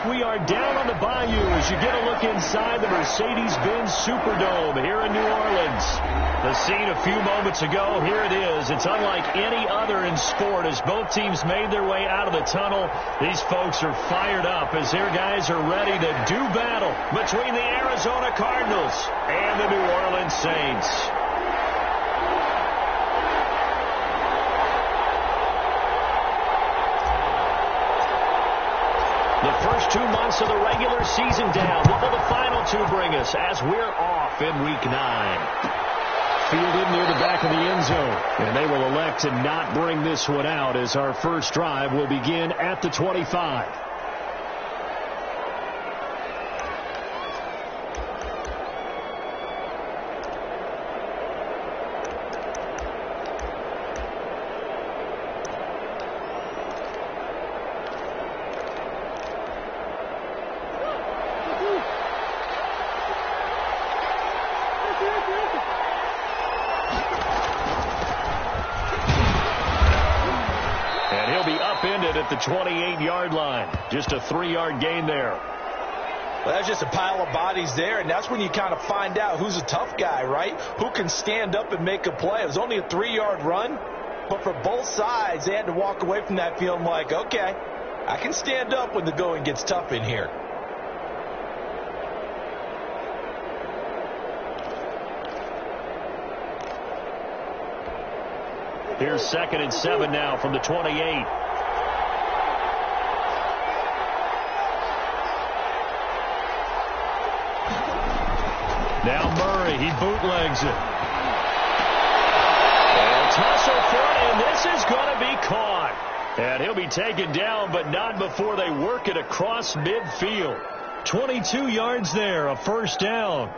we are down on the bayou as you get a look inside the Mercedes-Benz Superdome here in New Orleans. The scene a few moments ago, here it is. It's unlike any other in sport as both teams made their way out of the tunnel. These folks are fired up as their guys are ready to do battle between the Arizona Cardinals and the New Orleans Saints. The first 2 months of the regular season down. What will the final two bring us as we're off in Week 9? Fielded near the back of the end zone. And they will elect to not bring this one out as our first drive will begin at the 25. At the 28-yard line. Just a 3-yard gain there. Well, that's just a pile of bodies there, and that's when you kind of find out who's a tough guy, right? Who can stand up and make a play. It was only a 3-yard run, but for both sides, they had to walk away from that feeling like, okay, I can stand up when the going gets tough in here. Here's 2nd and 7 now from the 28. Now Murray, he bootlegs it. And tussle for it, and this is going to be caught. And he'll be taken down, but not before they work it across midfield. 22 yards there, a first down.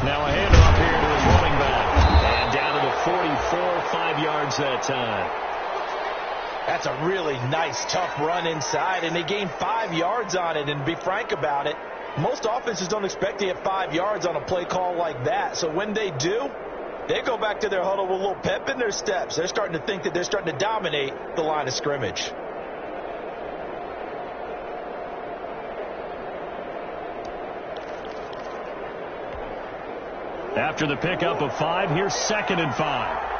Now a handoff here to his running back. And down to the 44, 5 yards that time. That's a really nice, tough run inside, and they gained 5 yards on it. And to be frank about it, most offenses don't expect to get 5 yards on a play call like that. So when they do, they go back to their huddle with a little pep in their steps. They're starting to think that they're starting to dominate the line of scrimmage. After the pickup of 5, here's 2nd and 5.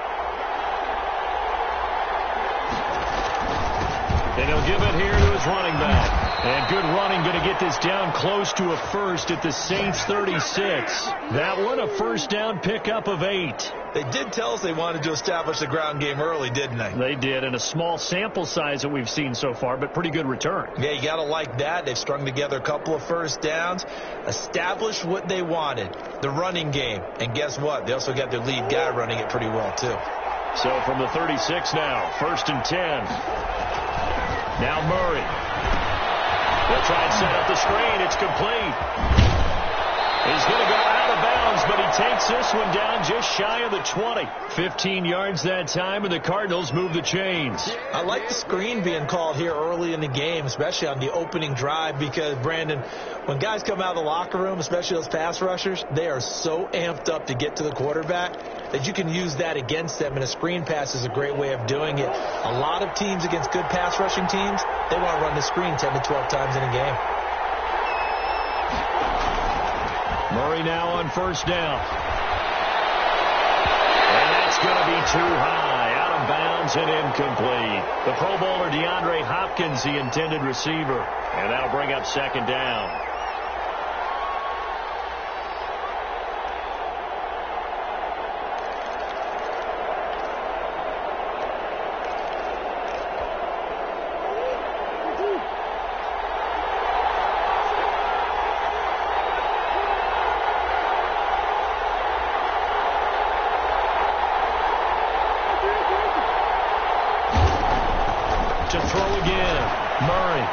And he'll give it here to his running back. And good running, going to get this down close to a first at the Saints 36. That one a first down pickup of 8. They did tell us they wanted to establish the ground game early, didn't they? They did, and a small sample size that we've seen so far, but pretty good return. Yeah, you got to like that. They've strung together a couple of first downs, established what they wanted, the running game. And guess what? They also got their lead guy running it pretty well, too. So from the 36 now, 1st and 10. Now Murray. They'll try and set up the screen. It's complete. He's going to go out of bounds, but he takes this one down just shy of the 20. 15 yards that time, and the Cardinals move the chains. I like the screen being called here early in the game, especially on the opening drive, because, Brandon, when guys come out of the locker room, especially those pass rushers, they are so amped up to get to the quarterback that you can use that against them, and a screen pass is a great way of doing it. A lot of teams against good pass rushing teams, they want to run the screen 10 to 12 times in a game. Murray now on first down. And that's going to be too high. Out of bounds and incomplete. The Pro Bowler DeAndre Hopkins, the intended receiver. And that'll bring up 2nd down. To throw again, Murray.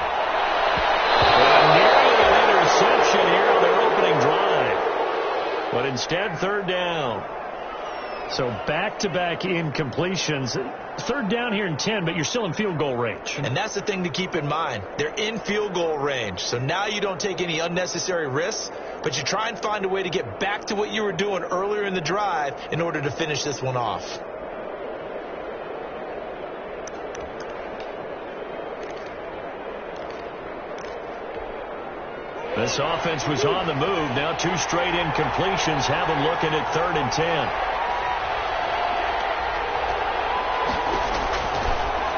And nearly an interception here on their opening drive. But instead, 3rd down. So back-to-back incompletions. Third down here in 10, but you're still in field goal range. And that's the thing to keep in mind. They're in field goal range. So now you don't take any unnecessary risks, but you try and find a way to get back to what you were doing earlier in the drive in order to finish this one off. This offense was on the move. Now 2 straight incompletions have them looking at 3rd and 10.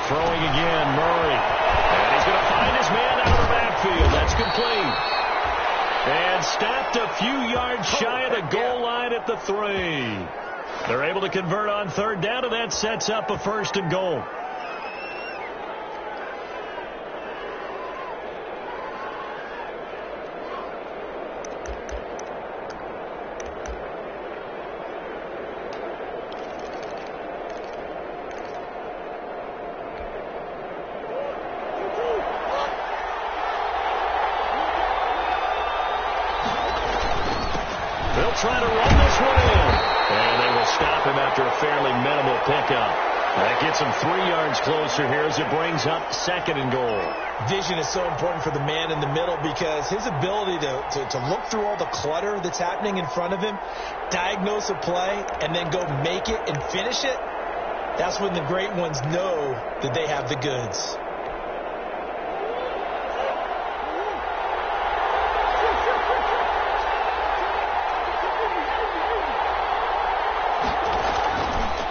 Throwing again, Murray. And he's going to find his man out of the backfield. That's complete. And stopped a few yards shy of the goal line at the 3. They're able to convert on 3rd down, and that sets up a 1st and goal. Trying to run this one in. And they will stop him after a fairly minimal pickup. That gets him 3 yards closer here as it brings up 2nd and goal. Vision is so important for the man in the middle because his ability to look through all the clutter that's happening in front of him, diagnose a play, and then go make it and finish it, that's when the great ones know that they have the goods.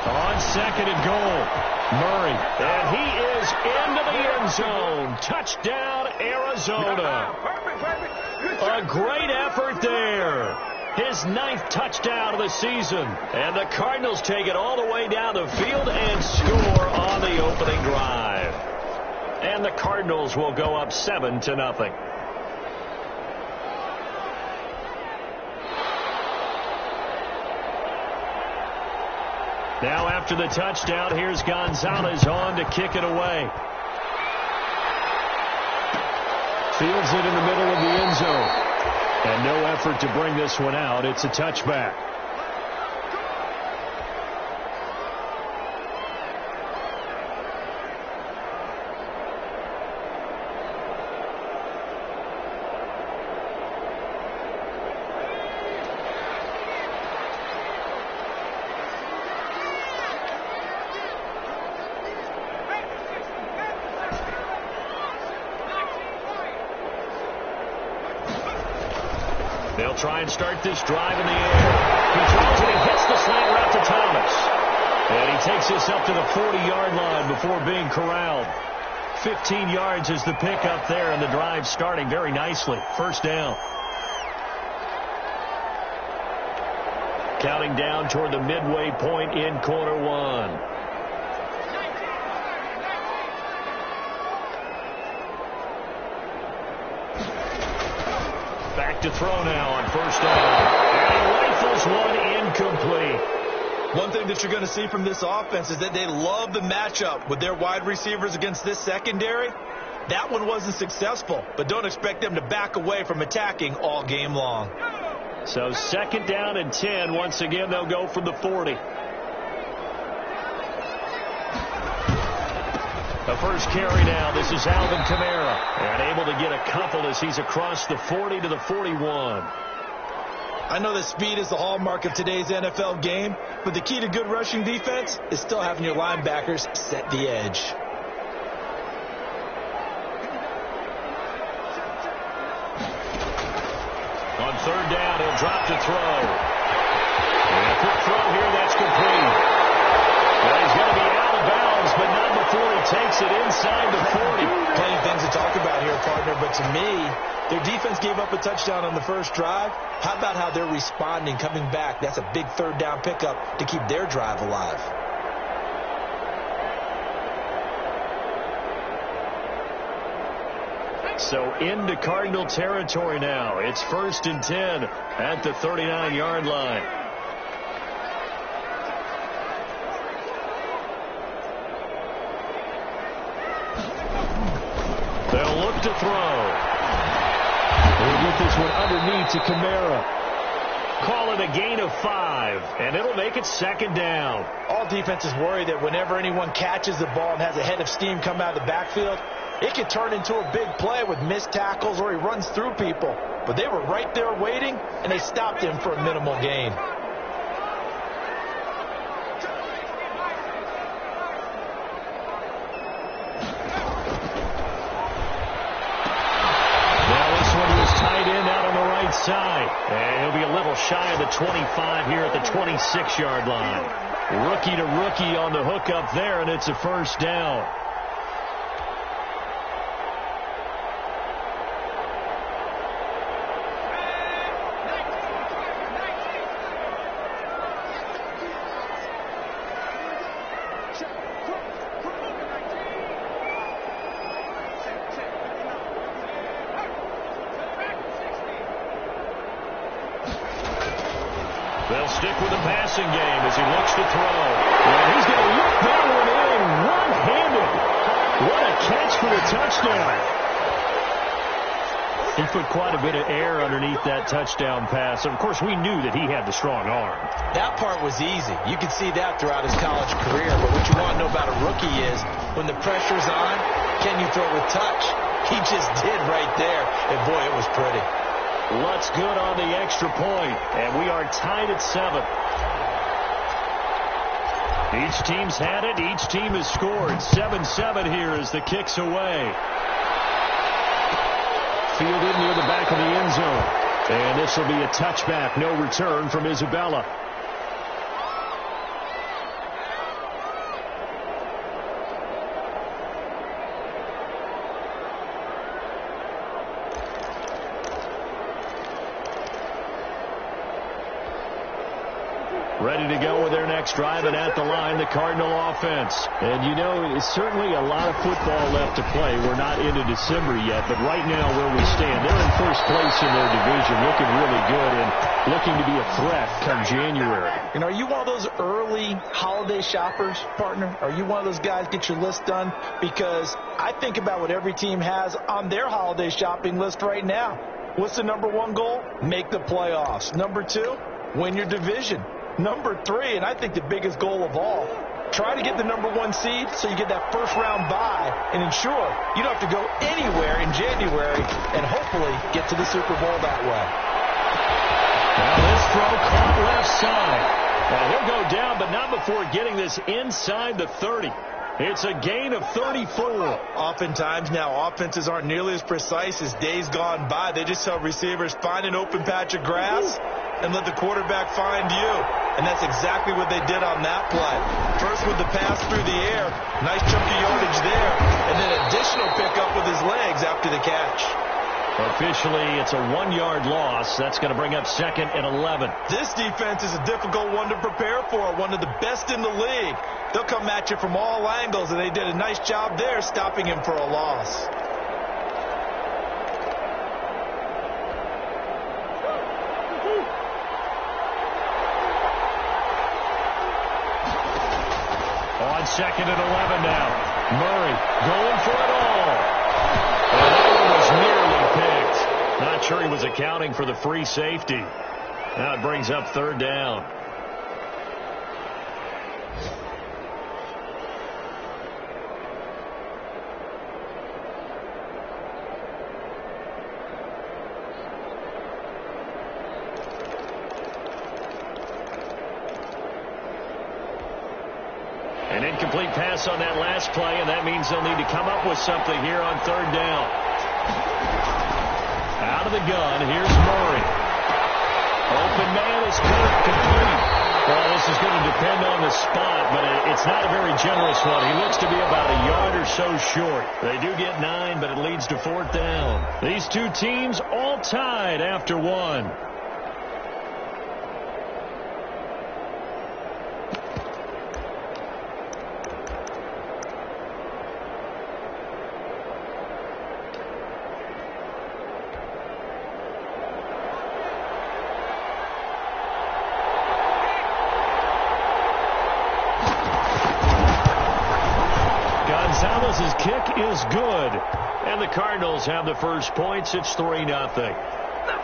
On 2nd and goal, Murray, and he is into the end zone. Touchdown, Arizona. A great effort there. His 9th touchdown of the season. And the Cardinals take it all the way down the field and score on the opening drive. And the Cardinals will go up 7-0. Now after the touchdown, here's Gonzalez on to kick it away. Fields it in the middle of the end zone. And no effort to bring this one out. It's a touchback. They'll try and start this drive in the air. He throws and he hits the slant route to Thomas. And he takes this up to the 40-yard line before being corralled. 15 yards is the pickup there, and the drive starting very nicely. 1st down. Counting down toward the midway point in quarter 1. Back to throw now on 1st down. And he rifles one incomplete. One thing that you're going to see from this offense is that they love the matchup with their wide receivers against this secondary. That one wasn't successful, but don't expect them to back away from attacking all game long. So 2nd down and 10. Once again, they'll go from the 40. The first carry now. This is Alvin Kamara. And able to get a couple as he's across the 40 to the 41. I know that speed is the hallmark of today's NFL game, but the key to good rushing defense is still having your linebackers set the edge. On 3rd down, he'll drop to throw. And a quick throw here, that's complete. Well, he's going to be out of bounds, but not before he takes it inside the 40. Plenty of things to talk about here, partner, but to me, their defense gave up a touchdown on the first drive. How about how they're responding, coming back? That's a big 3rd down pickup to keep their drive alive. So into Cardinal territory now. It's 1st and 10 at the 39-yard line. They'll look to throw. They'll get this one underneath to Kamara. Call it a gain of 5, and it'll make it second down. All defenses worry that whenever anyone catches the ball and has a head of steam come out of the backfield, it can turn into a big play with missed tackles or he runs through people. But they were right there waiting, and they stopped him for a minimal gain. Side. And he'll be a little shy of the 25 here at the 26-yard line. Rookie to rookie on the hook up there, and it's a first down. They'll stick with the passing game as he looks to throw. And he's going to look that one in one-handed. What a catch for the touchdown. He put quite a bit of air underneath that touchdown pass. Of course, we knew that he had the strong arm. That part was easy. You could see that throughout his college career. But what you want to know about a rookie is when the pressure's on, can you throw with touch? He just did right there. And, boy, it was pretty. Looks good on the extra point, and we are tied at 7. Each team's had it. Each team has scored. 7-7 here as the kick's away. Fielded near the back of the end zone. And this will be a touchback. No return from Isabella. Ready to go with their next drive, and at the line, the Cardinal offense. And, you know, it's certainly a lot of football left to play. We're not into December yet, but right now where we stand, they're in first place in their division, looking really good and looking to be a threat come January. And are you one of those early holiday shoppers, partner? Are you one of those guys get your list done? Because I think about what every team has on their holiday shopping list right now. What's the number 1 goal? Make the playoffs. Number 2, win your division. Number 3, and I think the biggest goal of all, try to get the number 1 seed so you get that first-round bye and ensure you don't have to go anywhere in January and hopefully get to the Super Bowl that way. Now this throw caught left side. Well, he'll go down, but not before getting this inside the 30. It's a gain of 34. Oftentimes now, offenses aren't nearly as precise as days gone by. They just tell receivers, find an open patch of grass and let the quarterback find you. And that's exactly what they did on that play. First with the pass through the air, nice chunk of yardage there, and then additional pickup with his legs after the catch. Officially, it's a 1-yard loss. That's going to bring up 2nd and 11. This defense is a difficult one to prepare for, one of the best in the league. They'll come at you from all angles, and they did a nice job there stopping him for a loss. On 2nd and 11 now. Murray going for it all. And that one was nearly picked. Not sure he was accounting for the free safety. Now it brings up 3rd down. An incomplete pass on that last play, and that means they'll need to come up with something here on 3rd down. Out of the gun, here's Murray. Open man is complete. Well, this is going to depend on the spot, but it's not a very generous one. He looks to be about a yard or so short. They do get 9, but it leads to 4th down. These two teams all tied after 1. Gonzalez's kick is good, and the Cardinals have the first points. It's 3-0.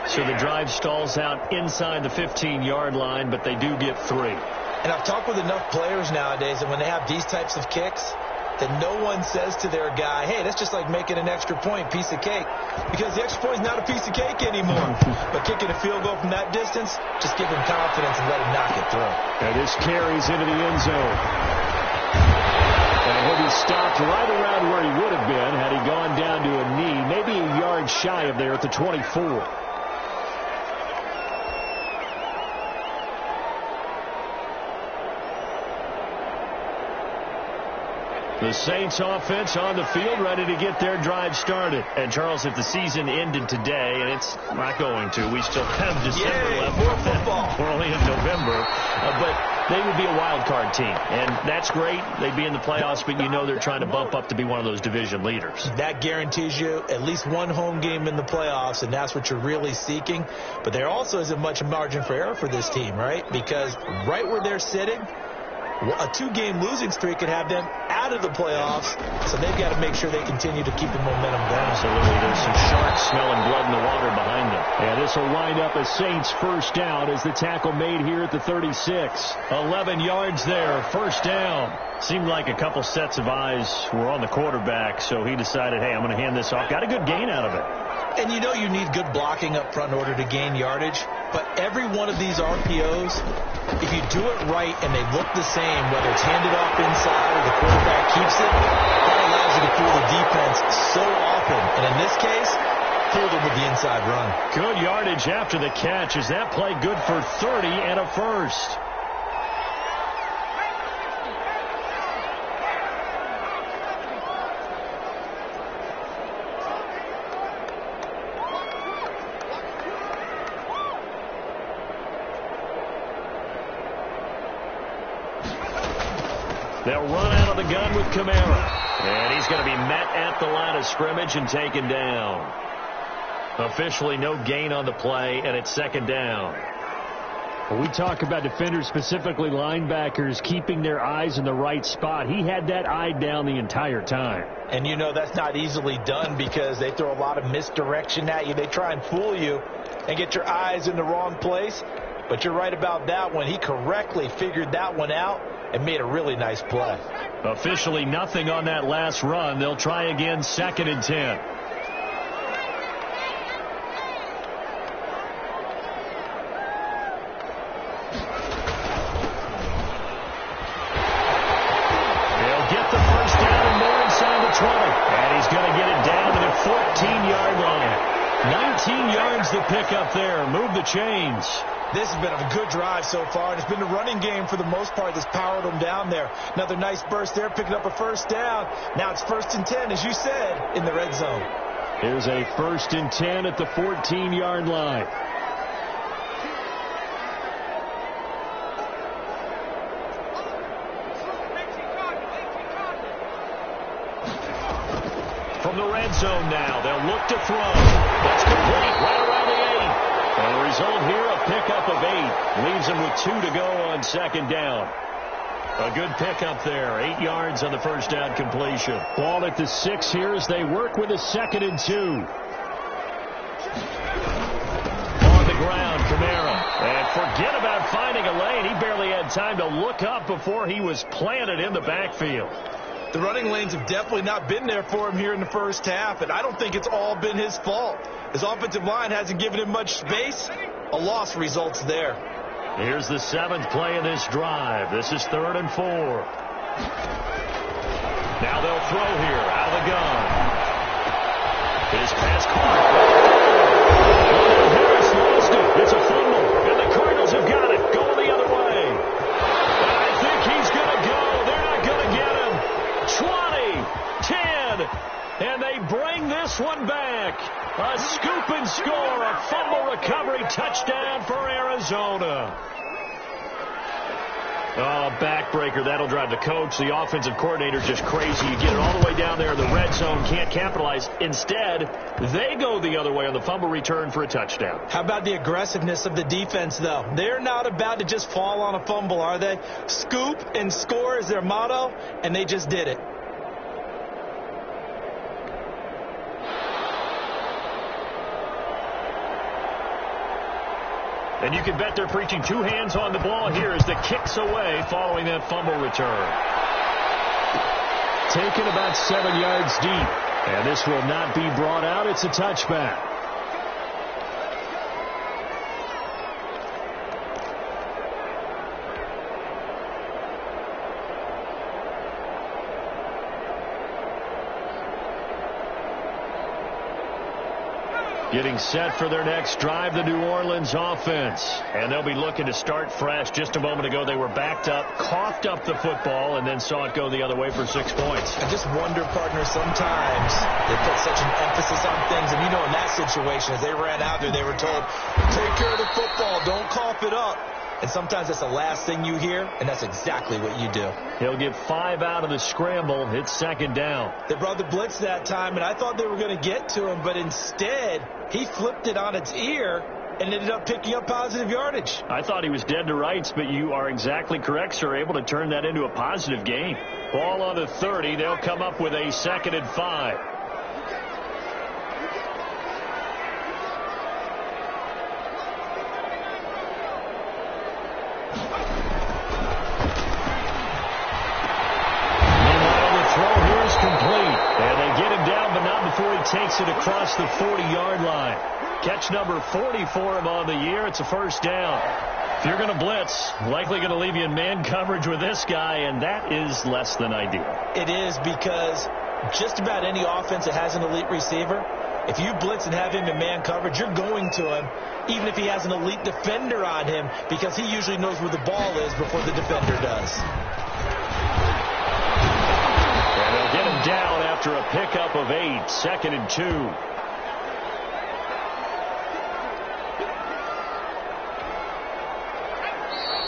So the drive stalls out inside the 15-yard line, but they do get 3. And I've talked with enough players nowadays that when they have these types of kicks, that no one says to their guy, hey, that's just like making an extra point, piece of cake. Because the extra point is not a piece of cake anymore. But kicking a field goal from that distance, just give him confidence and let him knock it through. And this carries into the end zone. And he'll be stopped right around where he would have been had he gone down to a knee, maybe a yard shy of there at the 24. The Saints offense on the field, ready to get their drive started. And, Charles, if the season ended today, and it's not going to, we still have December left. More football. We're only in November. But they would be a wild card team. And that's great. They'd be in the playoffs, but you know they're trying to bump up to be one of those division leaders. That guarantees you at least one home game in the playoffs, and that's what you're really seeking. But there also isn't much margin for error for this team, right? Because right where they're sitting, a 2-game losing streak could have them out of the playoffs, so they've got to make sure they continue to keep the momentum going. Absolutely. There's some sharks smelling blood in the water behind them. And this will wind up a Saints first down as the tackle made here at the 36. 11 yards there, first down. Seemed like a couple sets of eyes were on the quarterback, so he decided, hey, I'm going to hand this off. Got a good gain out of it. And you know you need good blocking up front in order to gain yardage, but every one of these RPOs, if you do it right and they look the same, whether it's handed off inside or the quarterback keeps it, that allows you to fool the defense so often. And in this case, fooled them with the inside run. Good yardage after the catch. Is that play good for 30 and a first? They'll run out of the gun with Kamara. And he's going to be met at the line of scrimmage and taken down. Officially no gain on the play, and it's second down. When we talk about defenders, specifically linebackers, keeping their eyes in the right spot, he had that eye down the entire time. And you know that's not easily done because they throw a lot of misdirection at you. They try and fool you and get your eyes in the wrong place. But you're right about that one. He correctly figured that one out and made a really nice play. Officially nothing on that last run. They'll try again, 2nd and 10. They'll get the first down and more inside the 20. And he's going to get it down to the 14-yard line. 19 yards to pick up there. Move the chains. This has been a good drive so far, and it's been the running game for the most part that's powered them down there. Another nice burst there, picking up a first down. Now it's 1st and 10, as you said, in the red zone. Here's a 1st and 10 at the 14-yard line. From the red zone now, they'll look to throw. That's complete, right around the 8. And the result here, a pickup of 8. Leaves them with 2 to go on 2nd down. A good pickup there. 8 yards on the first down completion. Ball at the 6 here as they work with a 2nd and 2. On the ground, Kamara. And forget about finding a lane. He barely had time to look up before he was planted in the backfield. The running lanes have definitely not been there for him here in the first half, and I don't think it's all been his fault. His offensive line hasn't given him much space. A loss results there. Here's the 7th play of this drive. This is 3rd and 4. Now they'll throw here out of the gun. His pass caught. Harris lost it. It's a fumble, and the Cardinals have got it. Going the other way. And I think he's going to go. They're not going to get him. 20, 10, and they bring this one back. A scoop and score, a fumble recovery touchdown for Arizona. Oh, backbreaker. That'll drive the coach. The offensive coordinator just crazy. You get it all the way down there in the red zone, can't capitalize. Instead, they go the other way on the fumble return for a touchdown. How about the aggressiveness of the defense, though? They're not about to just fall on a fumble, are they? Scoop and score is their motto, and they just did it. And you can bet they're preaching two hands on the ball here as the kick's away following that fumble return. Taken about 7 yards deep. And this will not be brought out. It's a touchback. Getting set for their next drive, the New Orleans offense. And they'll be looking to start fresh. Just a moment ago, they were backed up, coughed up the football, and then saw it go the other way for 6 points. I just wonder, partner, sometimes they put such an emphasis on things. And, you know, in that situation, as they ran out there, they were told, take care of the football, don't cough it up. And sometimes that's the last thing you hear, and that's exactly what you do. He'll get 5 out of the scramble. It's second down. They brought the blitz that time, and I thought they were going to get to him, but instead he flipped it on its ear and ended up picking up positive yardage. I thought he was dead to rights, but you are exactly correct, sir. Able to turn that into a positive gain. Ball on the 30. They'll come up with a 2nd and 5. Takes it across the 40-yard line. Catch number 40 for him on the year. It's a first down. If you're going to blitz, likely going to leave you in man coverage with this guy, and that is less than ideal. It is, because just about any offense that has an elite receiver, if you blitz and have him in man coverage, you're going to him, even if he has an elite defender on him, because he usually knows where the ball is before the defender does. And they'll get him down after a pickup of 8, 2nd and 2.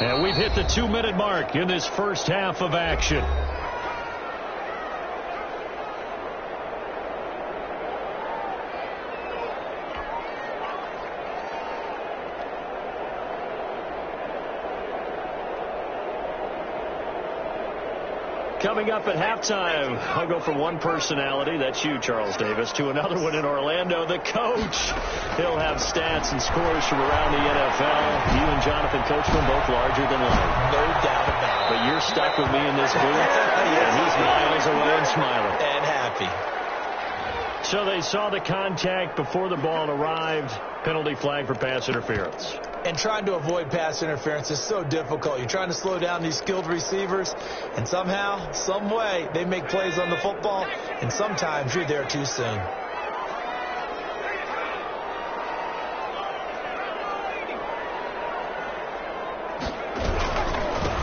And we've hit the 2-minute mark in this first half of action. Coming up at halftime, I'll go from one personality, that's you, Charles Davis, to another one in Orlando, the coach. He'll have stats and scores from around the NFL. You and Jonathan Coachman both larger than life. No doubt about it. But you're stuck with me in this booth, and he's miles away and smiling. And happy. So they saw the contact before the ball arrived. Penalty flag for pass interference. And trying to avoid pass interference is so difficult. You're trying to slow down these skilled receivers, and somehow, some way, they make plays on the football, and sometimes you're there too soon.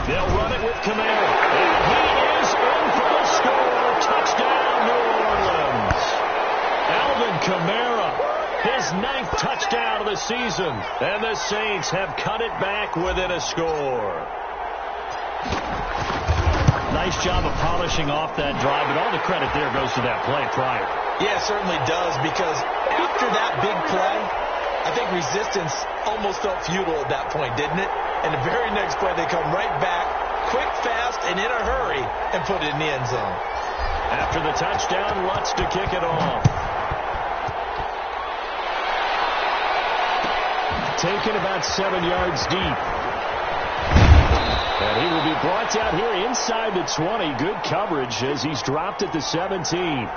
They'll run it with Kamara. And he is in for the score. Touchdown, New Orleans. Alvin Kamara. His 9th touchdown of the season. And the Saints have cut it back within a score. Nice job of polishing off that drive, but all the credit there goes to that play prior. Yeah, it certainly does, because after that big play, I think resistance almost felt futile at that point, didn't it? And the very next play, they come right back, quick, fast, and in a hurry, and put it in the end zone. After the touchdown, Lutz to kick it off. Taken about 7 yards deep. And he will be brought down here inside the 20. Good coverage as he's dropped at the 17.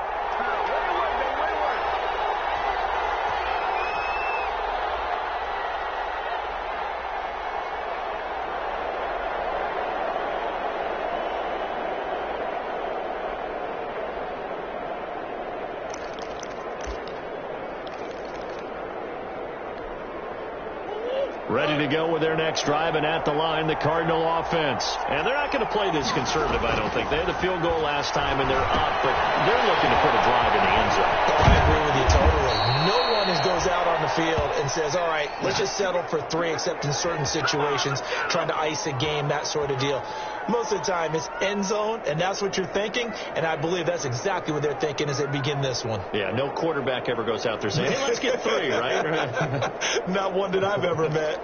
Ready to go with their next drive, and at the line, the Cardinal offense. And they're not going to play this conservative, I don't think. They had the field goal last time, and they're up, but they're looking to put a drive in the end zone. Oh, I agree with you totally. No one goes out on the field and says, all right, let's just settle for 3, except in certain situations, trying to ice a game, that sort of deal. Most of the time, it's end zone, and that's what you're thinking, and I believe that's exactly what they're thinking as they begin this one. Yeah, no quarterback ever goes out there saying, hey, let's get 3, right? Not one that I've ever met.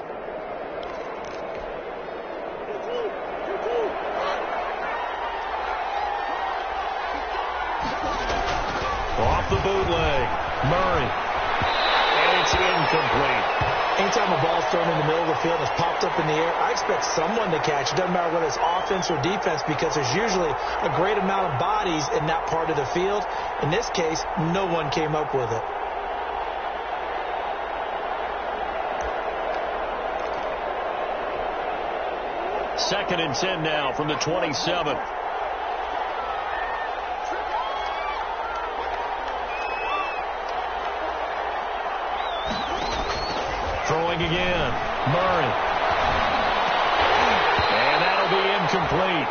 Off the bootleg, Murray. And That's incomplete. Anytime a ball's thrown in the middle of the field and it's popped up in the air, I expect someone to catch. It doesn't matter whether it's offense or defense because there's usually a great amount of bodies in that part of the field. In this case, no one came up with it. Second and 10 now from the 27. Throwing again. Murray. And that'll be incomplete.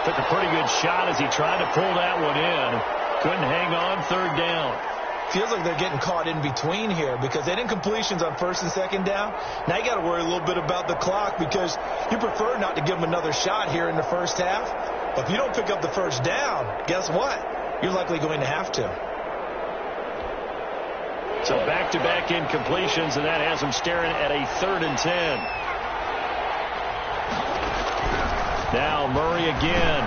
Took a pretty good shot as he tried to pull that one in. Couldn't hang on. Third down. Feels like they're getting caught in between here because they did incompletions on first and second down. Now you got to worry a little bit about the clock because you prefer not to give them another shot here in the first half. But if you don't pick up the first down, guess what? You're likely going to have to. So back-to-back incompletions, and that has them staring at a 3rd and 10. Now Murray again.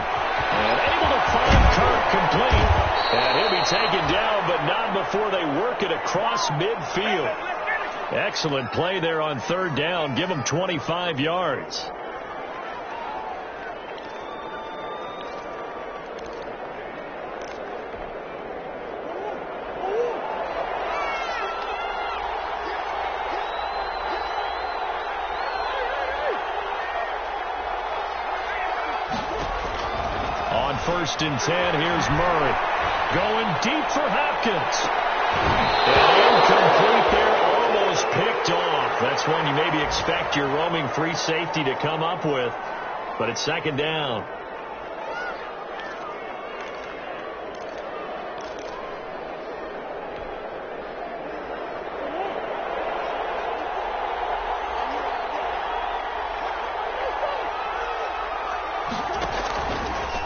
And able to find Kirk complete. And he'll be taken down, but not before they work it across midfield. Excellent play there on 3rd down. Give them 25 yards. On 1st and 10, here's Murray. Going deep for Hopkins. And incomplete there, almost picked off. That's one you maybe expect your roaming free safety to come up with. But it's 2nd down.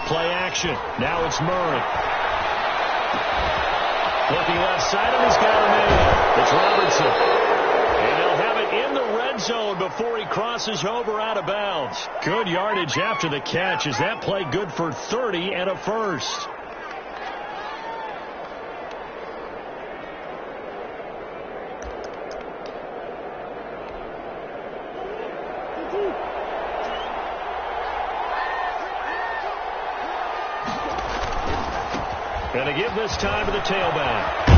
Play action. Now it's Murray. Looking left side, and he's got a man. It's Robertson. And they'll have it in the red zone before he crosses over out of bounds. Good yardage after the catch. Is that play good for 30 and a first? Going to give this time to the tailback.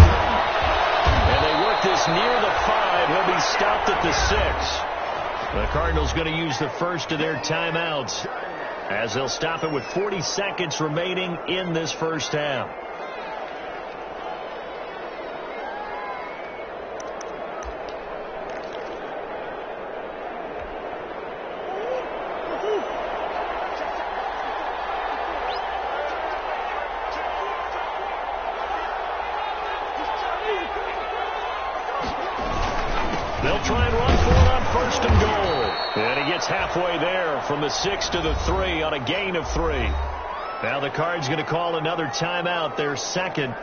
And they work this near the 5. He'll be stopped at the 6. The Cardinals going to use the first of their timeouts as they'll stop it with 40 seconds remaining in this first half. They'll try and run for it on 1st and goal. And he gets halfway there from the 6 to the 3 on a gain of 3. Now the Cards going to call another timeout, their second,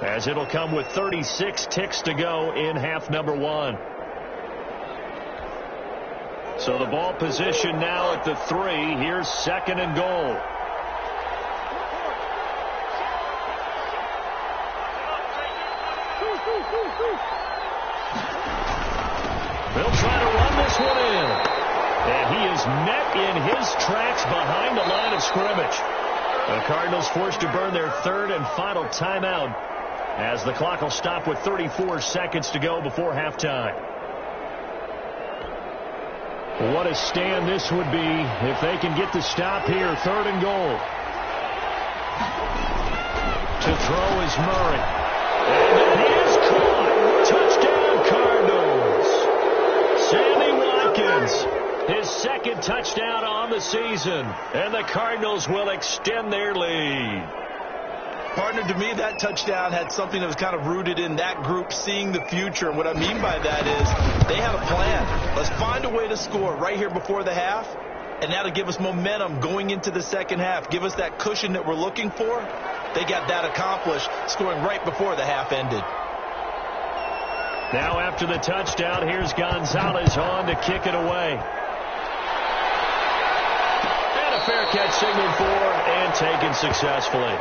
as it'll come with 36 ticks to go in half number 1. So the ball position now at the 3. Here's 2nd and goal. They'll try to run this one in. And he is met in his tracks behind the line of scrimmage. The Cardinals forced to burn their 3rd and final timeout as the clock will stop with 34 seconds to go before halftime. What a stand this would be if they can get the stop here. 3rd and goal. To throw is Murray. And he is caught. Touchdown, Cardinals. Sammy Watkins, his 2nd touchdown on the season, and the Cardinals will extend their lead. Partner, to me, that touchdown had something that was kind of rooted in that group seeing the future. And what I mean by that is they had a plan. Let's find a way to score right here before the half, and that'll give us momentum going into the second half. Give us that cushion that we're looking for. They got that accomplished, scoring right before the half ended. Now after the touchdown, here's Gonzalez on to kick it away. And a fair catch signaled for and taken successfully.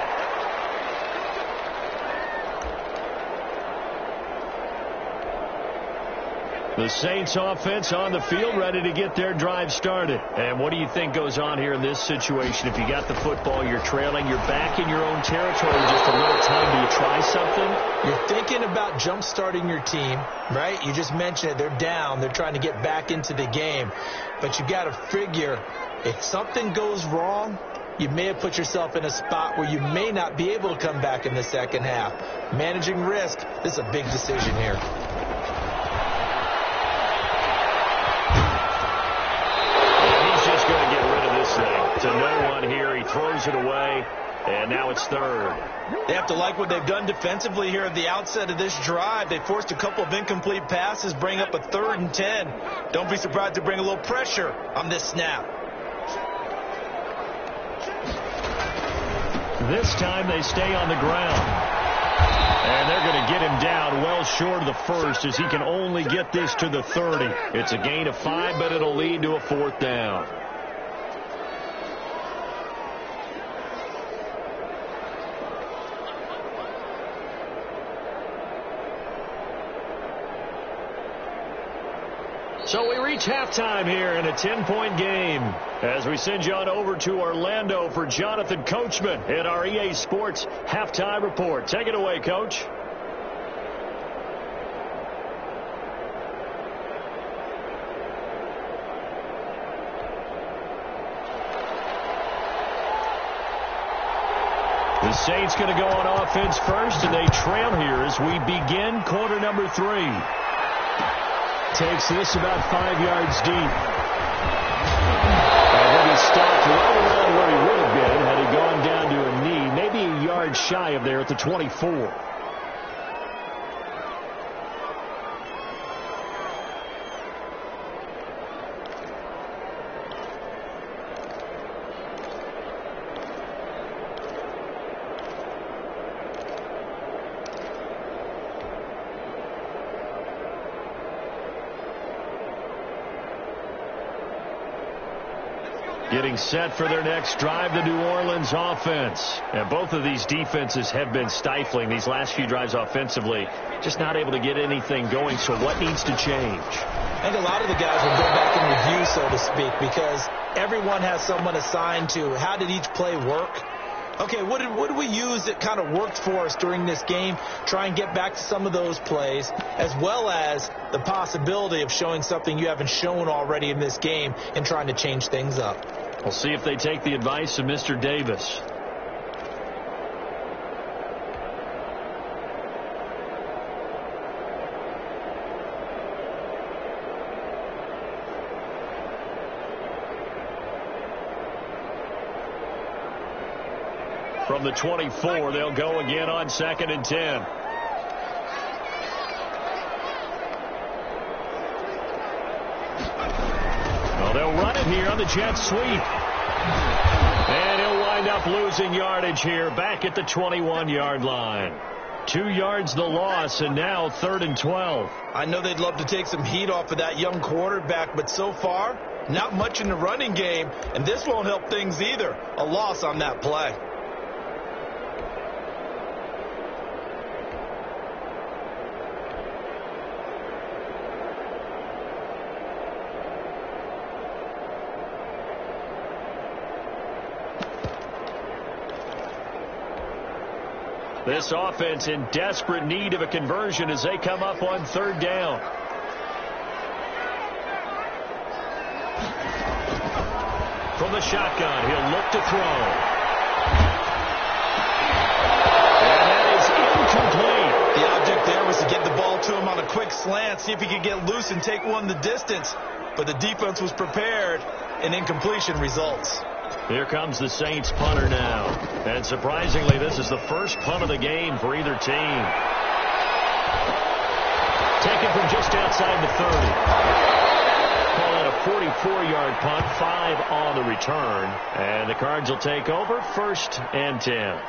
The Saints offense on the field, ready to get their drive started. And what do you think goes on here in this situation? If you got the football, you're trailing, you're back in your own territory, just a little time. Do you try something? You're thinking about jump-starting your team, right? You just mentioned it. They're down. They're trying to get back into the game. But you got to figure, if something goes wrong, you may have put yourself in a spot where you may not be able to come back in the second half. Managing risk, this is a big decision here. To no one here. He throws it away, and now it's third. They have to like what they've done defensively here at the outset of this drive. They forced a couple of incomplete passes, bring up a 3rd and 10. Don't be surprised to bring a little pressure on this snap. This time they stay on the ground. And they're going to get him down well short of the first as he can only get this to the 30. It's a gain of 5, but it'll lead to a 4th down. So we reach halftime here in a 10-point game as we send you on over to Orlando for Jonathan Coachman in our EA Sports Halftime Report. Take it away, Coach. The Saints going to go on offense first, and they trail here as we begin quarter number 3. Takes this about 5 yards deep. And then he stopped right around where he would have been had he gone down to a knee, maybe a yard shy of there at the 24. Getting set for their next drive, the New Orleans offense. And both of these defenses have been stifling these last few drives offensively. Just not able to get anything going. So what needs to change? I think a lot of the guys will go back and review, so to speak, because everyone has someone assigned to how did each play work. Okay, what did we use that kind of worked for us during this game? Try and get back to some of those plays, as well as the possibility of showing something you haven't shown already in this game and trying to change things up. We'll see if they take the advice of Mr. Davis. From the 24, they'll go again on 2nd and 10. Well, they'll run it here on the jet sweep. And he'll wind up losing yardage here back at the 21-yard line. 2 yards the loss, and now 3rd and 12. I know they'd love to take some heat off of that young quarterback, but so far, not much in the running game, and this won't help things either. A loss on that play. This offense in desperate need of a conversion as they come up on 3rd down. From the shotgun, he'll look to throw. And that is incomplete. The object there was to get the ball to him on a quick slant, see if he could get loose and take one the distance. But the defense was prepared, and incompletion results. Here comes the Saints punter now. And surprisingly, this is the first punt of the game for either team. Taken from just outside the 30. Call it a 44-yard punt, 5 on the return. And the Cards will take over 1st and 10.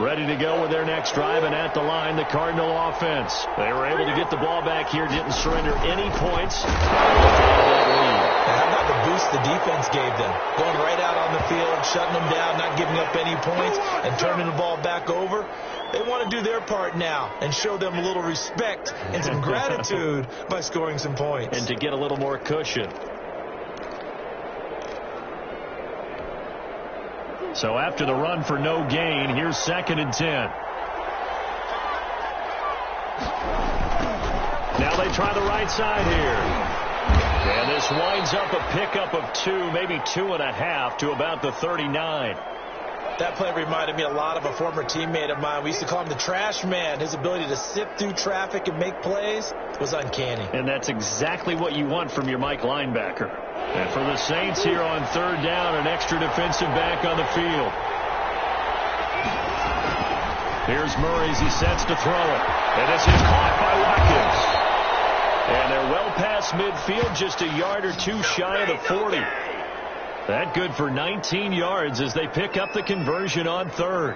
ready to go with their next drive, and at the line, the Cardinal offense. They were able to get the ball back here, didn't surrender any points. How about the boost the defense gave them? Going right out on the field, shutting them down, not giving up any points, and turning the ball back over. They want to do their part now and show them a little respect and some gratitude by scoring some points. And to get a little more cushion. So after the run for no gain, here's 2nd and 10. Now they try the right side here. And this winds up a pickup of 2, maybe 2.5 to about the 39. That play reminded me a lot of a former teammate of mine. We used to call him the trash man. His ability to sift through traffic and make plays was uncanny. And that's exactly what you want from your Mike linebacker. And for the Saints here on 3rd down, an extra defensive back on the field. Here's Murray as he sets to throw it. And this is caught by Watkins. And they're well past midfield, just a yard or 2 shy of the 40. That good for 19 yards as they pick up the conversion on 3rd.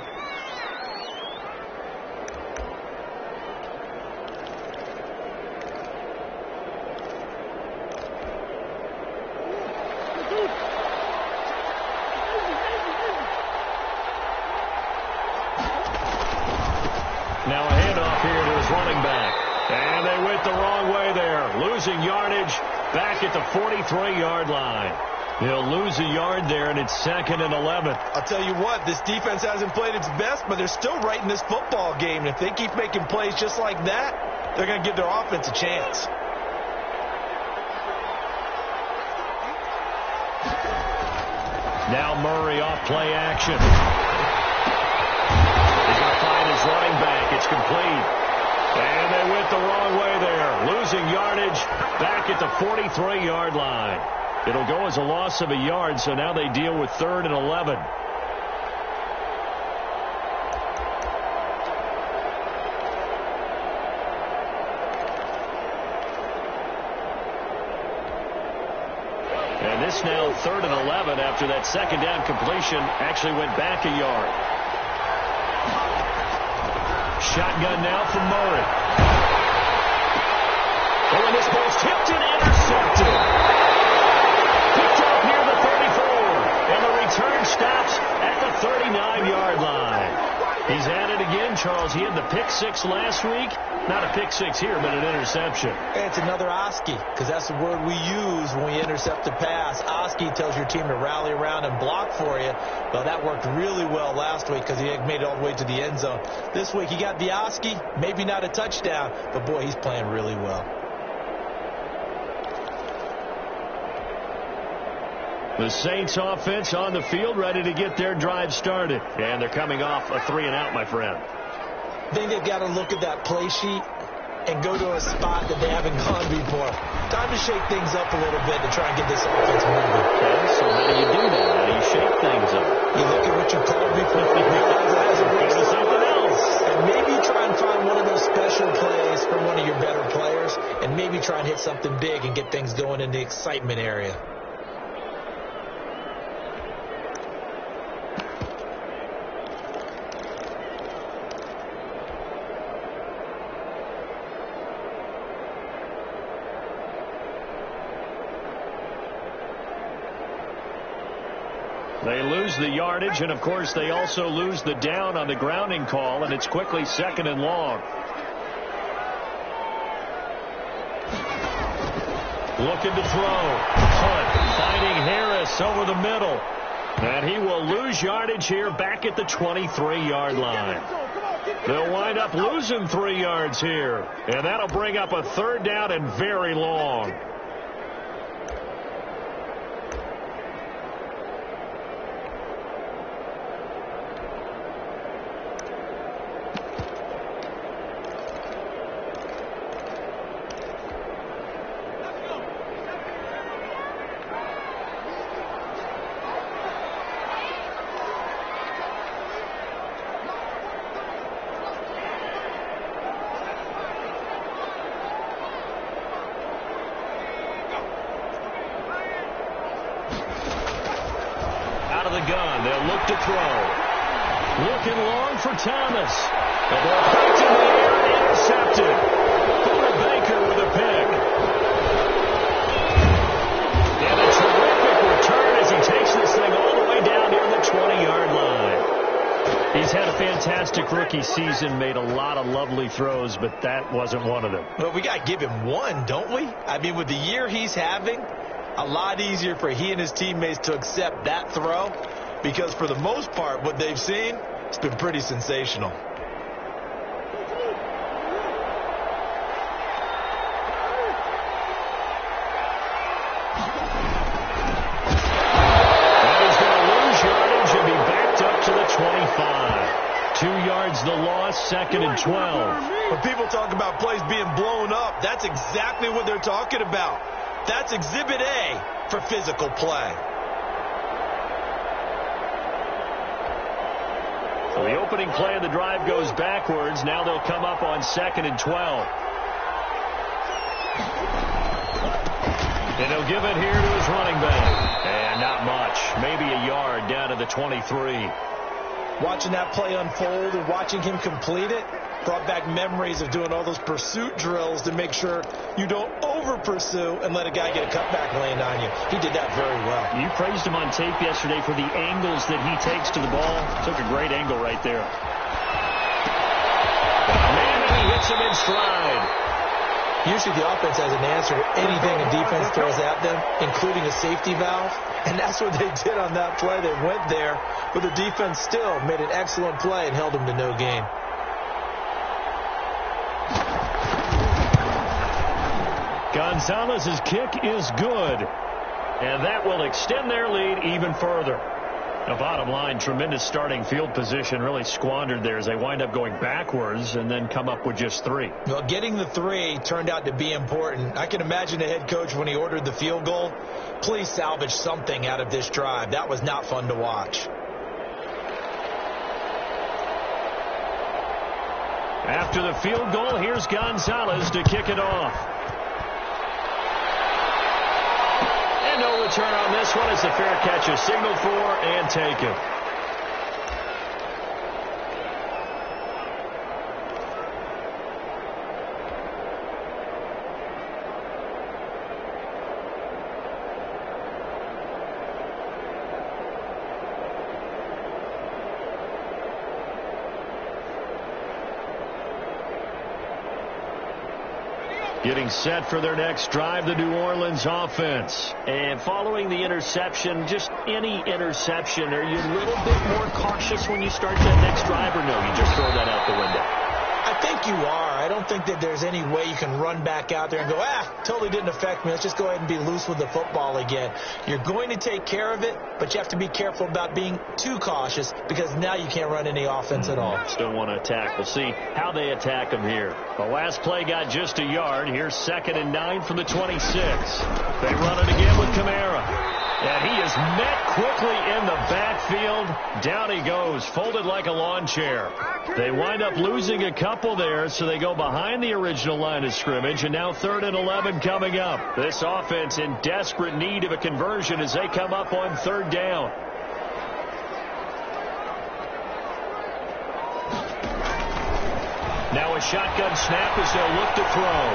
Now a handoff here to his running back. And they went the wrong way there. Losing yardage back at the 43-yard line. He'll lose a yard there, and it's 2nd and 11. I'll tell you what, this defense hasn't played its best, but they're still right in this football game. And if they keep making plays just like that, they're going to give their offense a chance. Now Murray off play action. He's going to find his running back. It's complete. And they went the wrong way there. Losing yardage back at the 43-yard line. It'll go as a loss of a yard, so now they deal with 3rd and 11. And this now 3rd and 11 after that 2nd down completion actually went back a yard. Shotgun now from Murray. Oh, and this ball's tipped and intercepted. Picked up near the 34. And the return stops at the 39-yard line. He's at it again, Charles. He had the pick 6 last week. Not a pick 6 here, but an interception. It's another Oski, because that's the word we use when we intercept a pass. Oski tells your team to rally around and block for you. Well, that worked really well last week because he made it all the way to the end zone. This week he got the Oski, maybe not a touchdown, but boy, he's playing really well. The Saints offense on the field, ready to get their drive started. And they're coming off a 3-and-out, my friend. I think they've got to look at that play sheet and go to a spot that they haven't gone before. Time to shake things up a little bit to try and get this offense moving. Okay, so how do you do that? How do you shake things up? You look at what you called before, you realize it hasn't worked to something else. And maybe try and find one of those special plays from one of your better players, and maybe try and hit something big and get things going in the excitement area. They lose the yardage, and, of course, they also lose the down on the grounding call, and it's quickly 2nd and long. Looking to throw. Hunt finding Harris over the middle. And he will lose yardage here back at the 23-yard line. They'll wind up losing 3 yards here, and that'll bring up a 3rd down and very long. Gun. They'll look to throw. Looking long for Thomas. The ball poked in the air, intercepted. Buda Baker with a pick. And a terrific return as he takes this thing all the way down near the 20-yard line. He's had a fantastic rookie season, made a lot of lovely throws, but that wasn't one of them. Well, we got to give him one, don't we? I mean, with the year he's having, a lot easier for he and his teammates to accept that throw, because for the most part, what they've seen, it's been pretty sensational. And he's going to lose yardage and be backed up to the 25. 2 yards the loss, 2nd and 12. When people talk about plays being blown up, that's exactly what they're talking about. That's Exhibit A for physical play. So the opening play of the drive goes backwards. Now they'll come up on 2nd and 12. And he'll give it here to his running back. And not much. Maybe a yard down to the 23. Watching that play unfold and watching him complete it brought back memories of doing all those pursuit drills to make sure you don't over-pursue and let a guy get a cutback laying on you. He did that very well. You praised him on tape yesterday for the angles that he takes to the ball. Took a great angle right there. Man, he hits him in stride. Usually the offense has an answer to anything a defense throws at them, including a safety valve. And that's what they did on that play. They went there, but the defense still made an excellent play and held them to no gain. Gonzalez's kick is good, and that will extend their lead even further. The bottom line, tremendous starting field position, really squandered there as they wind up going backwards and then come up with just 3. Well, getting the 3 turned out to be important. I can imagine the head coach when he ordered the field goal. Please salvage something out of this drive. That was not fun to watch. After the field goal, here's Gonzalez to kick it off. And no return on this one as the fair catch is signaled for and taken. Getting set for their next drive, the New Orleans offense. And following the interception, just any interception, are you a little bit more cautious when you start that next drive, or no, you just throw that out the window? I think you are. I don't think that there's any way you can run back out there and go, totally didn't affect me. Let's just go ahead and be loose with the football again. You're going to take care of it, but you have to be careful about being too cautious because now you can't run any offense at all. Still want to attack. We'll see how they attack them here. The last play got just a yard. Here's 2nd and 9 from the 26. They run it again with Kamara. And he is met quickly in the backfield. Down he goes, folded like a lawn chair. They wind up losing a couple there, so they go behind the original line of scrimmage, and now 3rd and 11 coming up. This offense in desperate need of a conversion as they come up on 3rd down. Now a shotgun snap as they'll look to throw.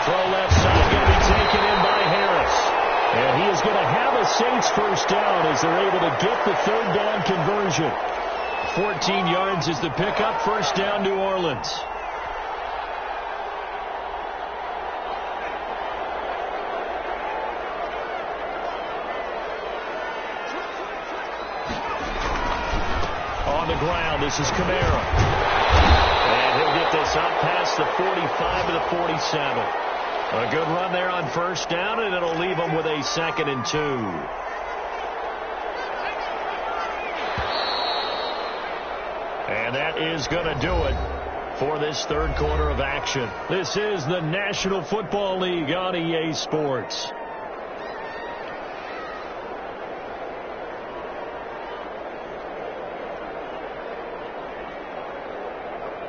Throw left side, going to be taken in by Harris. And he is going to have a Saints first down as they're able to get the 3rd down conversion. 14 yards is the pickup. First down, New Orleans. On the ground, this is Kamara. And he'll get this up past the 45 to the 47. A good run there on first down, and it'll leave them with a 2nd and 2. And that is going to do it for this 3rd quarter of action. This is the National Football League on EA Sports.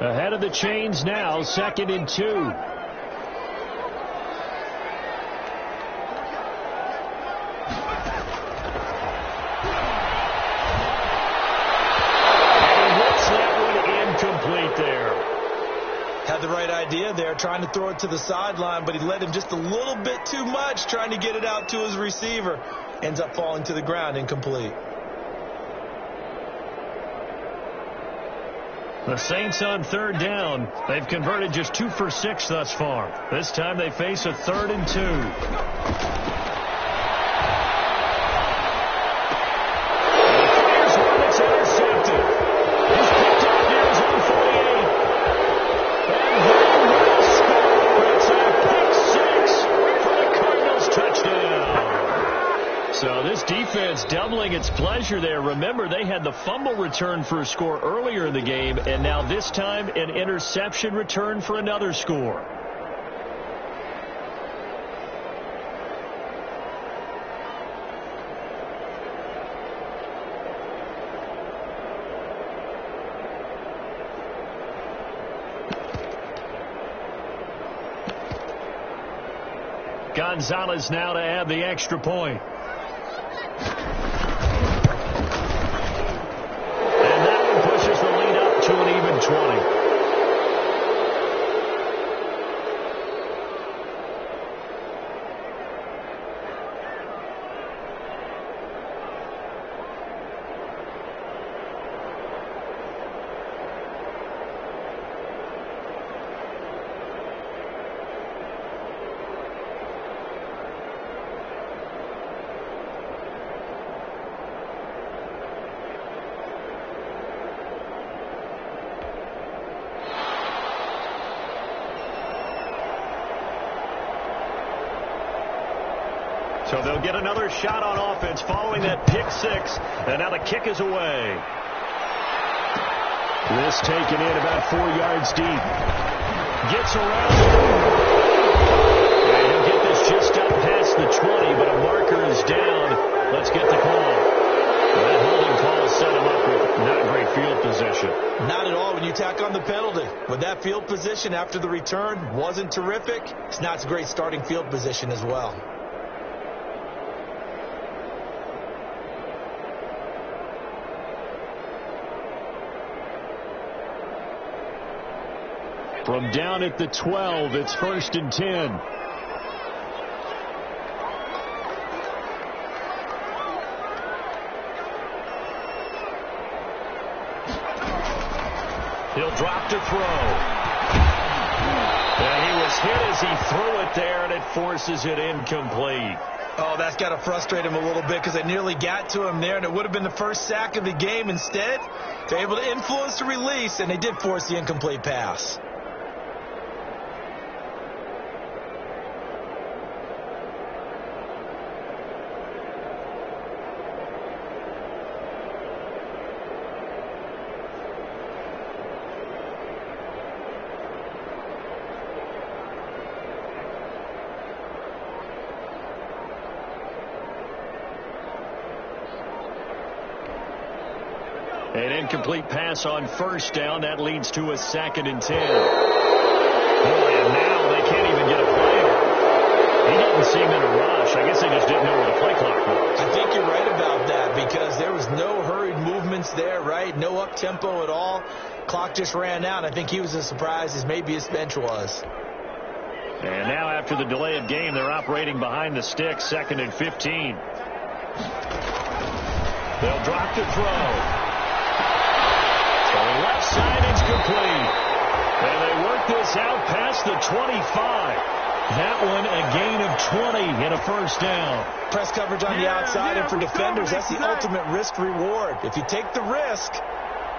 Ahead of the chains now, 2nd and 2. right idea there, trying to throw it to the sideline, but he led him just a little bit too much, trying to get it out to his receiver. Ends up falling to the ground, incomplete. The Saints on third down. They've converted just 2 for 6 thus far. This time they face a 3rd and 2. So this defense doubling its pleasure there. Remember, they had the fumble return for a score earlier in the game, and now this time an interception return for another score. Gonzalez now to add the extra point. And that one pushes the lead up to an even 20. So they'll get another shot on offense following that pick six. And now the kick is away. This taken in about 4 yards deep. Gets around. And he'll get this just up past the 20, but a marker is down. Let's get the call. That holding call set him up with not great field position. Not at all when you tack on the penalty. With that field position after the return wasn't terrific. It's not a great starting field position as well. From down at the 12, it's 1st and 10. He'll drop to throw. And he was hit as he threw it there, and it forces it incomplete. Oh, that's got to frustrate him a little bit because they nearly got to him there, and it would have been the first sack of the game. Instead, they're able to influence the release, and they did force the incomplete pass. An incomplete pass on 1st down. That leads to a 2nd and 10. Boy, and now they can't even get a play. He didn't seem in a rush. I guess they just didn't know where the play clock was. I think you're right about that because there was no hurried movements there, right? No up-tempo at all. Clock just ran out. I think he was as surprised as maybe his bench was. And now after the delay of game, they're operating behind the stick, 2nd and 15. They'll drop to throw. Left side is complete. And they work this out past the 25. That one a gain of 20 and a 1st down. Press coverage on the outside, and for defenders, that's the ultimate risk-reward. If you take the risk,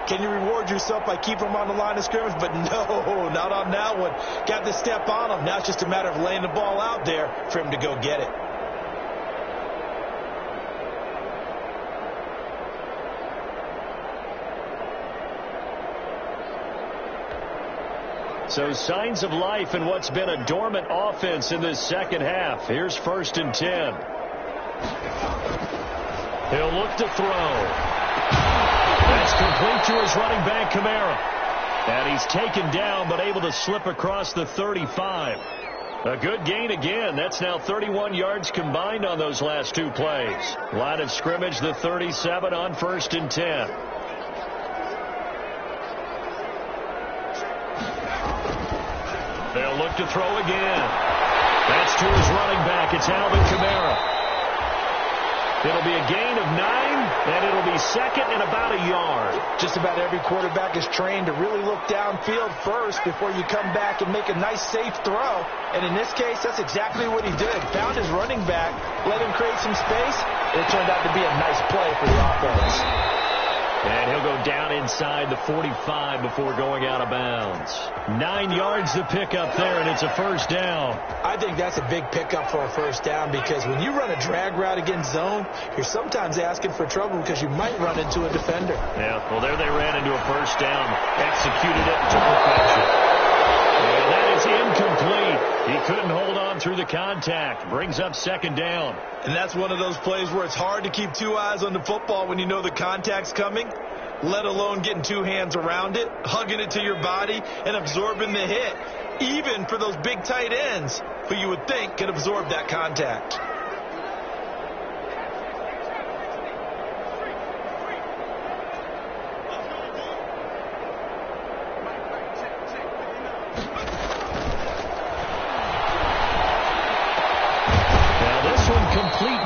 can you reward yourself by keeping them on the line of scrimmage? But no, not on that one. Got the step on him. Now it's just a matter of laying the ball out there for him to go get it. So signs of life in what's been a dormant offense in this second half. Here's 1st and 10. He'll look to throw. That's complete to his running back, Kamara. And he's taken down but able to slip across the 35. A good gain again. That's now 31 yards combined on those last 2 plays. Line of scrimmage, the 37 on 1st and 10. They'll look to throw again. That's to his running back. It's Alvin Kamara. It'll be a gain of 9, and it'll be second and about a yard. Just about every quarterback is trained to really look downfield first before you come back and make a nice, safe throw. And in this case, that's exactly what he did. Found his running back, let him create some space. It turned out to be a nice play for the offense. And he'll go down inside the 45 before going out of bounds. 9 yards to pick up there, and it's a first down. I think that's a big pickup for a first down because when you run a drag route against zone, you're sometimes asking for trouble because you might run into a defender. Yeah, well, there they ran into a first down. Executed it to perfection. And that is incomplete. He couldn't hold on through the contact. Brings up second down. And that's one of those plays where it's hard to keep 2 eyes on the football when you know the contact's coming, let alone getting 2 hands around it, hugging it to your body, and absorbing the hit, even for those big tight ends who you would think could absorb that contact.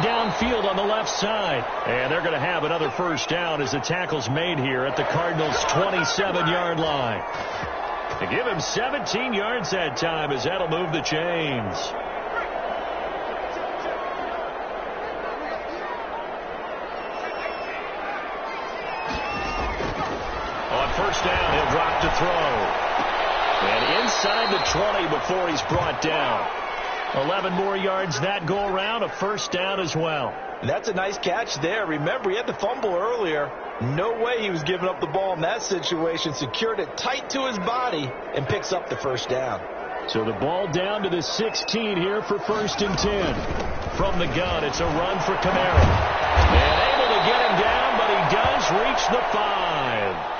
Downfield on the left side. And they're going to have another first down as the tackle's made here at the Cardinals' 27-yard line. To give him 17 yards that time as that'll move the chains. On first down, he'll drop to throw. And inside the 20 before he's brought down. 11 more yards that go around, a first down as well. That's a nice catch there. Remember, he had the fumble earlier. No way he was giving up the ball in that situation. Secured it tight to his body and picks up the first down. So the ball down to the 16 here for first and 10. From the gun, it's a run for Kamara. And able to get him down, but he does reach the 5.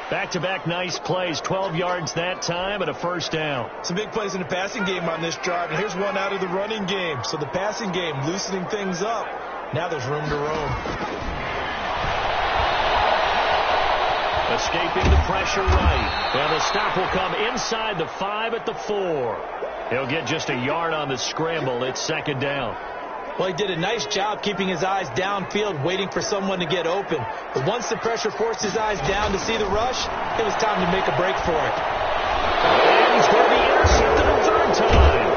Back-to-back nice plays, 12 yards that time and a first down. Some big plays in the passing game on this drive, and here's one out of the running game. So the passing game loosening things up. Now there's room to roam. Escaping the pressure right. And the stop will come inside the 5 at the 4. He'll get just a yard on the scramble. It's second down. Well, he did a nice job keeping his eyes downfield, waiting for someone to get open. But once the pressure forced his eyes down to see the rush, it was time to make a break for it. And he's going to be intercepted a third time.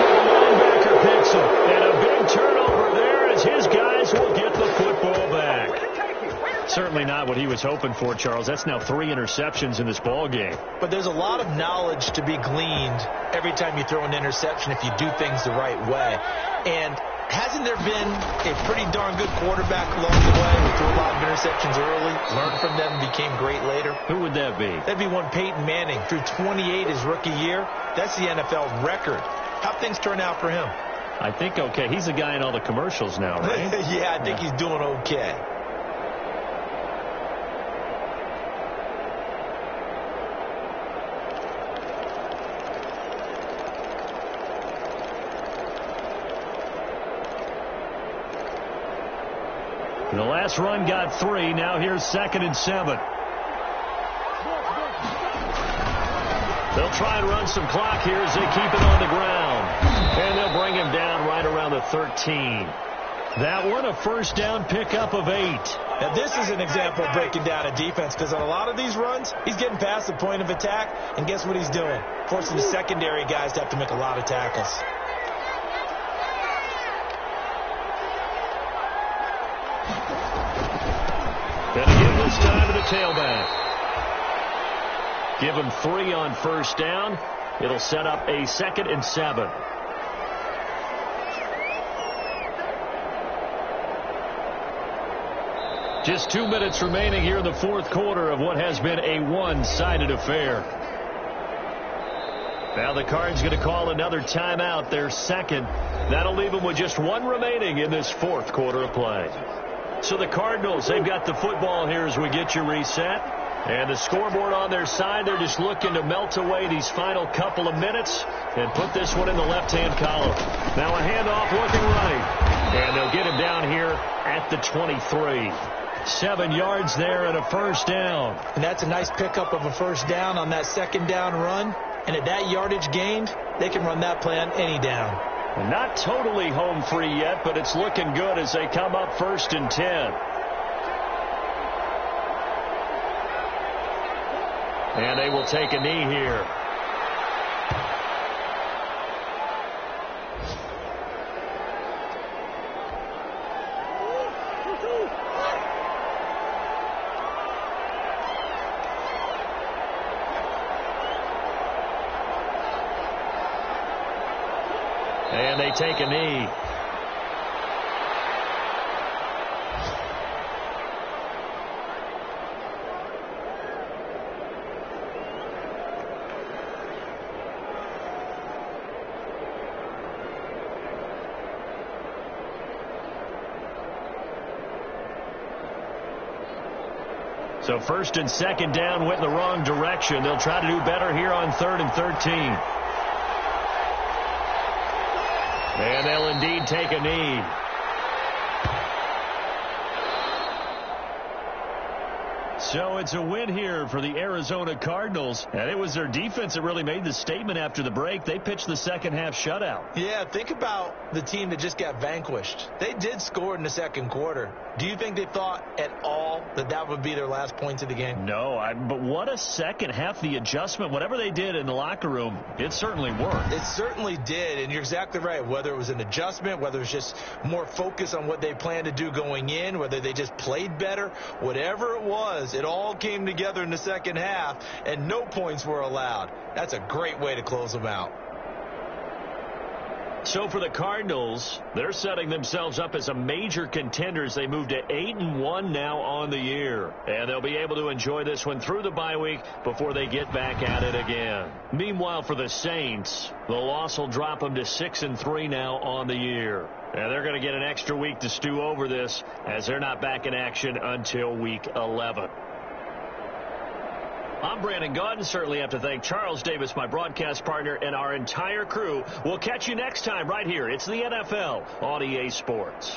The linebacker picks him. And a big turnover there as his guys will get the football back. Certainly not what he was hoping for, Charles. That's now 3 interceptions in this ball game. But there's a lot of knowledge to be gleaned every time you throw an interception if you do things the right way. And hasn't there been a pretty darn good quarterback along the way who threw a lot of interceptions early, learned from them, and became great later? Who would that be? That'd be one Peyton Manning. Threw 28 his rookie year. That's the NFL record. How'd things turn out for him? I think okay. He's the guy in all the commercials now, right? Yeah, I think he's doing okay. The last run got 3. Now here's second and 7. They'll try and run some clock here as they keep it on the ground. And they'll bring him down right around the 13. That one, a first down pickup of 8. Now this is an example of breaking down a defense because on a lot of these runs, he's getting past the point of attack. And guess what he's doing? Forcing the secondary guys to have to make a lot of tackles. And again this time to the tailback. Give him 3 on first down. It'll set up a second and 7. Just 2 minutes remaining here in the fourth quarter of what has been a one-sided affair. Now the Cards going to call another timeout, their second. That'll leave them with just 1 remaining in this fourth quarter of play. So the Cardinals, they've got the football here as we get you reset. And the scoreboard on their side, they're just looking to melt away these final couple of minutes and put this one in the left-hand column. Now a handoff looking right. And they'll get him down here at the 23. 7 yards there and a first down. And that's a nice pickup of a first down on that second down run. And at that yardage gained, they can run that play on any down. Not totally home free yet, but it's looking good as they come up 1st and 10. And they will take a knee here. And they take a knee. So 1st and 2nd down went in the wrong direction. They'll try to do better here on 3rd and 13. And they'll indeed take a knee. So it's a win here for the Arizona Cardinals. And it was their defense that really made the statement after the break. They pitched the second half shutout. Yeah, think about the team that just got vanquished. They did score in the second quarter. Do you think they thought at all that that would be their last points of the game? No, but what a second half. The adjustment, whatever they did in the locker room, it certainly worked. It certainly did, and you're exactly right. Whether it was an adjustment, whether it was just more focus on what they planned to do going in, whether they just played better, whatever it was, it all came together in the second half, and no points were allowed. That's a great way to close them out. So for the Cardinals, they're setting themselves up as a major contender as they move to 8-1 now on the year. And they'll be able to enjoy this one through the bye week before they get back at it again. Meanwhile, for the Saints, the loss will drop them to 6-3 now on the year. And they're going to get an extra week to stew over this as they're not back in action until week 11. I'm Brandon Gaudin. Certainly have to thank Charles Davis, my broadcast partner, and our entire crew. We'll catch you next time right here. It's the NFL on EA Sports.